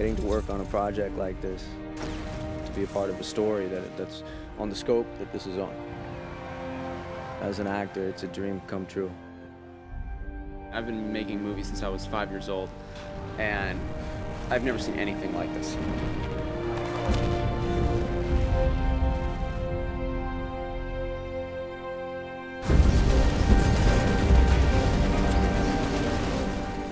getting to work on a project like this, to be a part of a story that's on the scope that this is on. As an actor, it's a dream come true. I've been making movies since I was 5 years old, and I've never seen anything like this.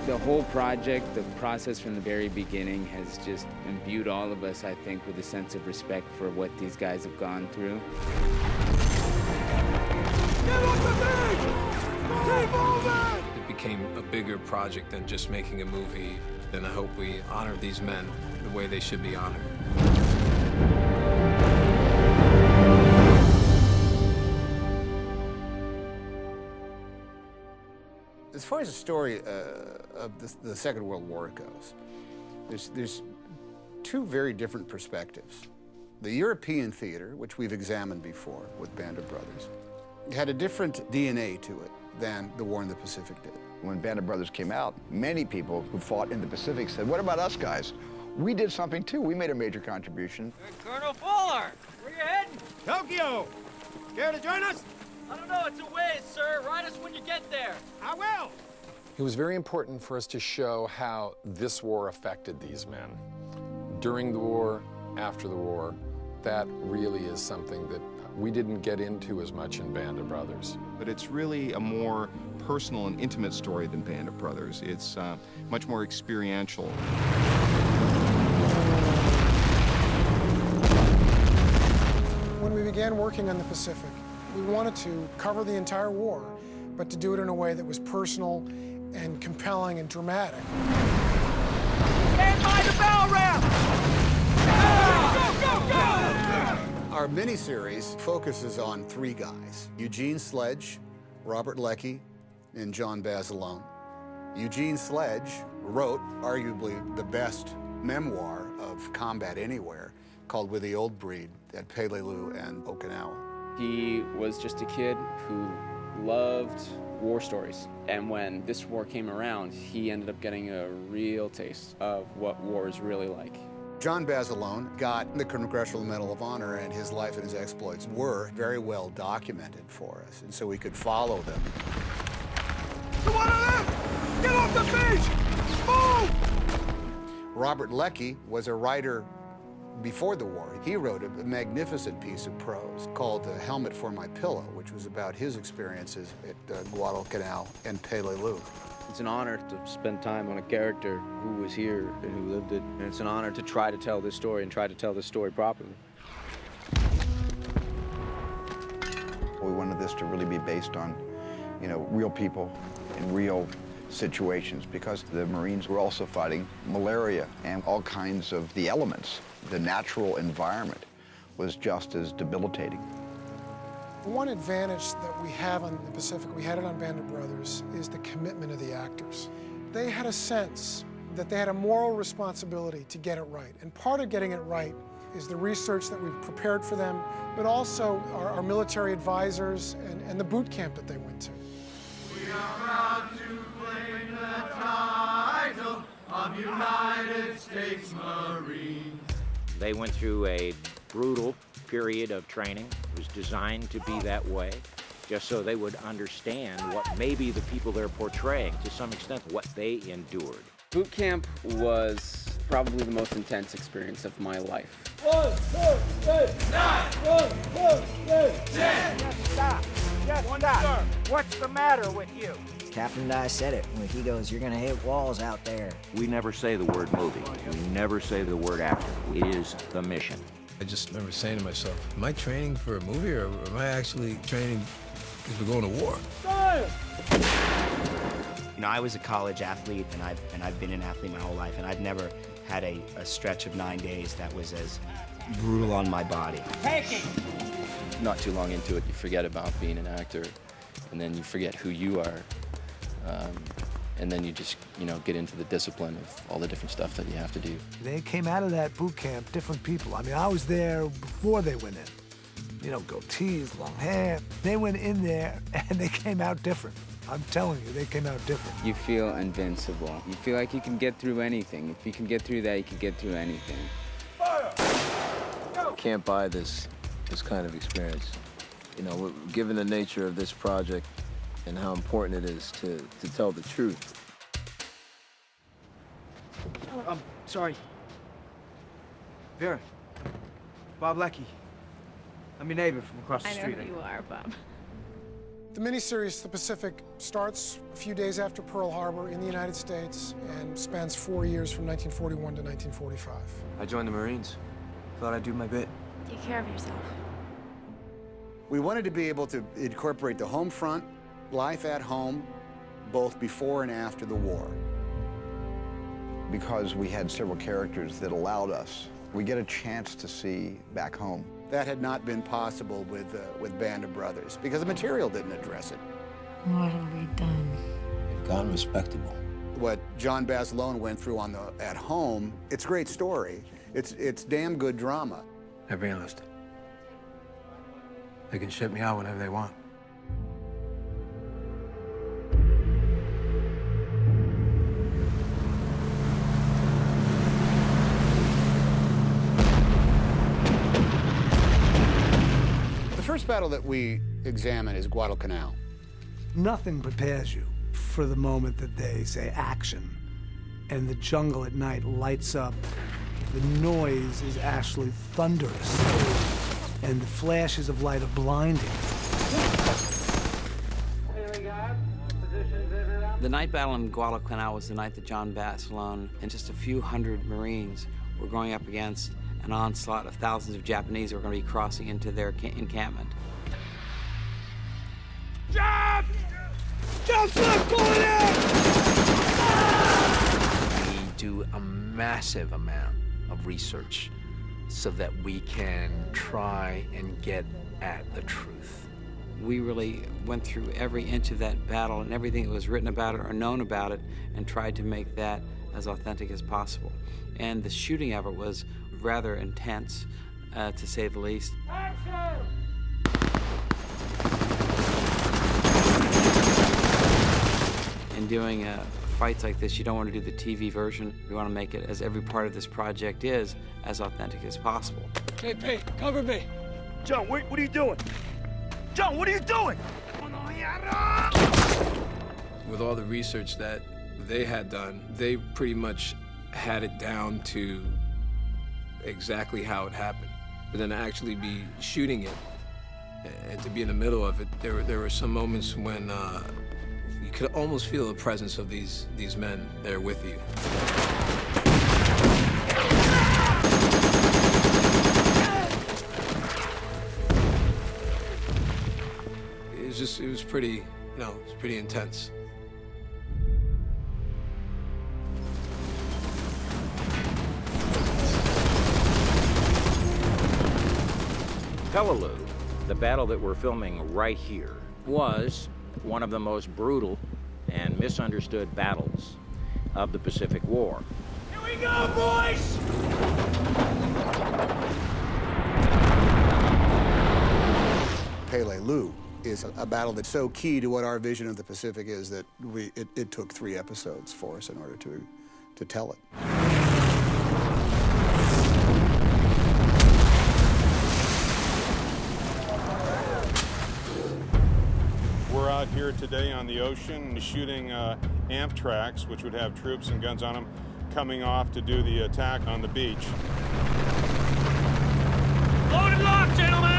The whole project, the process from the very beginning has just imbued all of us, I think, with a sense of respect for what these guys have gone through. Get off the beach! Keep moving! It became a bigger project than just making a movie, and I hope we honor these men the way they should be honored. As far as the story of the Second World War goes, there's two very different perspectives. The European theater, which we've examined before with Band of Brothers, had a different DNA to it than the War in the Pacific did. When Band of Brothers came out, many people who fought in the Pacific said, what about us guys? We did something too. We made a major contribution. Hey, Colonel Fuller, where you heading? Tokyo! Care to join us? I don't know, it's a ways, sir. Ride us when you get there. I will! It was very important for us to show how this war affected these men. During the war, after the war, that really is something that we didn't get into as much in Band of Brothers. But it's really a more personal and intimate story than Band of Brothers. It's much more experiential. When we began working on the Pacific, we wanted to cover the entire war, but to do it in a way that was personal and compelling and dramatic. Stand by the bell ramp! Go, go, go! Our miniseries focuses on three guys: Eugene Sledge, Robert Leckie, and John Basilone. Eugene Sledge wrote arguably the best memoir of combat anywhere, called With the Old Breed, at Peleliu and Okinawa. He was just a kid who loved war stories. And when this war came around, he ended up getting a real taste of what war is really like. John Basilone got the Congressional Medal of Honor, and his life and his exploits were very well documented for us, and so we could follow them. To one of them! Get off the beach! Move! Robert Leckie was a writer before the war. He wrote a magnificent piece of prose called Helmet for My Pillow, which was about his experiences at Guadalcanal and Peleliu. It's an honor to spend time on a character who was here and who lived it. And it's an honor to try to tell this story and try to tell this story properly. We wanted this to really be based on, real people and real situations, because the Marines were also fighting malaria and all kinds of the elements. The natural environment was just as debilitating. One advantage that we have on the Pacific, we had it on Band of Brothers, is the commitment of the actors. They had a sense that they had a moral responsibility to get it right. And part of getting it right is the research that we've prepared for them, but also our military advisors and the boot camp that they went to. We are proud to claim the title of United States Marines. They went through a brutal period of training. It was designed to be that way, just so they would understand what maybe the people they're portraying, to some extent, what they endured. Boot camp was probably the most intense experience of my life. 1, 2, 3, 9, 1, 2, 3, 10. Just stop. Just stop. What's the matter with you? Captain Dye said it when he goes, you're gonna hit walls out there. We never say the word movie. We never say the word actor. It is the mission. I just remember saying to myself, am I training for a movie, or am I actually training because we're going to war? I was a college athlete, and I've been an athlete my whole life, and I've never had a stretch of 9 days that was as brutal on my body. Taking! Not too long into it, you forget about being an actor, and then you forget who you are. And then you just, get into the discipline of all the different stuff that you have to do. They came out of that boot camp different people. I mean, I was there before they went in. Goatees, long hair. They went in there, and they came out different. I'm telling you, they came out different. You feel invincible. You feel like you can get through anything. If you can get through that, you can get through anything. You can't buy this kind of experience. You know, given the nature of this project and how important it is to tell the truth. Sorry. Vera. Bob Leckie. I'm your neighbor from across the street. I know who you are, Bob. The miniseries, The Pacific, starts a few days after Pearl Harbor in the United States and spans 4 years from 1941 to 1945. I joined the Marines. Thought I'd do my bit. Take care of yourself. We wanted to be able to incorporate the home front, life at home, both before and after the war. Because we had several characters that allowed us, we get a chance to see back home. That had not been possible with Band of Brothers because the material didn't address it. What have we done? We've gone respectable. What John Basilone went through on at home, it's a great story. It's damn good drama. They're being honest. They can ship me out whenever they want. The first battle that we examine is Guadalcanal. Nothing prepares you for the moment that they say action, and the jungle at night lights up. The noise is actually thunderous, and the flashes of light are blinding. The night battle in Guadalcanal was the night that John Basilone and just a few hundred Marines were going up against an onslaught of thousands of Japanese who were going to be crossing into their encampment. Jump! Jump left, pull it out! We do a massive amount of research so that we can try and get at the truth. We really went through every inch of that battle and everything that was written about it or known about it and tried to make that as authentic as possible. And the shooting of it was rather intense, to say the least. In doing fights like this, you don't want to do the TV version. You want to make it, as every part of this project is, as authentic as possible. JP, cover me. John, what are you doing? John, what are you doing? With all the research that they had done, they pretty much had it down to exactly how it happened. But then to actually be shooting it and to be in the middle of it, there were some moments when you could almost feel the presence of these men there with you. It was pretty, it was pretty intense. Peleliu, the battle that we're filming right here, was one of the most brutal and misunderstood battles of the Pacific War. Here we go, boys! Peleliu is a battle that's so key to what our vision of the Pacific is that it took 3 episodes for us in order to tell it. We're out here today on the ocean shooting amp tracks, which would have troops and guns on them, coming off to do the attack on the beach. Load and lock, gentlemen!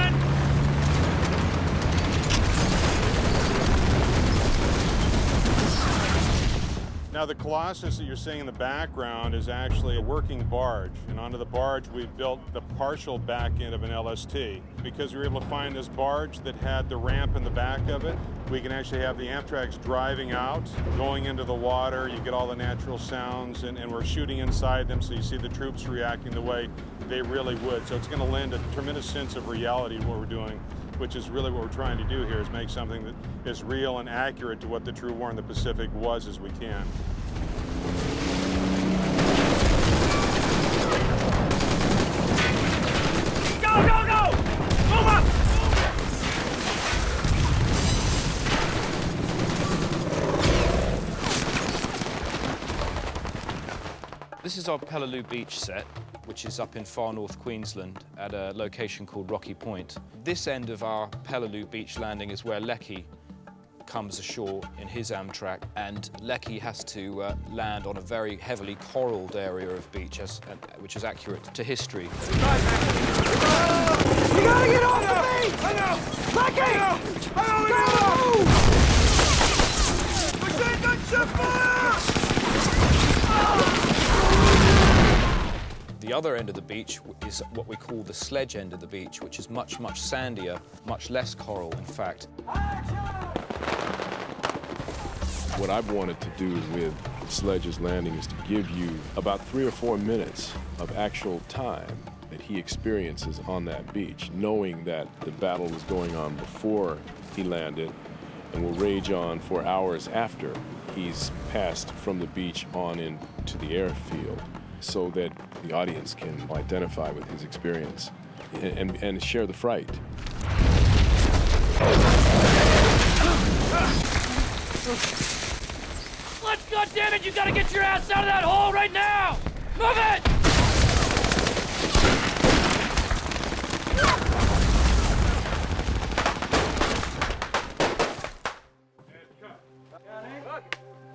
Now the Colossus that you're seeing in the background is actually a working barge, and onto the barge we built the partial back end of an LST. Because we were able to find this barge that had the ramp in the back of it, we can actually have the Amtrak's driving out, going into the water, you get all the natural sounds, and we're shooting inside them, so you see the troops reacting the way they really would. So it's going to lend a tremendous sense of reality to what we're doing, which is really what we're trying to do here, is make something that is real and accurate to what the true war in the Pacific was as we can. Go, go, go! Move up! This is our Peleliu Beach set, which is up in far north Queensland at a location called Rocky Point. This end of our Peleliu Beach landing is where Lecky comes ashore in his Amtrak, and Lecky has to land on a very heavily coralled area of beach, which is accurate to history. You gotta get off the beach! I know! Lecky! The other end of the beach is what we call the sledge end of the beach, which is much, much sandier, much less coral, in fact. What I've wanted to do with Sledge's Landing is to give you about 3 or 4 minutes of actual time that he experiences on that beach, knowing that the battle was going on before he landed and will rage on for hours after he's passed from the beach on into the airfield, so that the audience can identify with his experience and share the fright. Let's goddammit, you gotta get your ass out of that hole right now! Move it!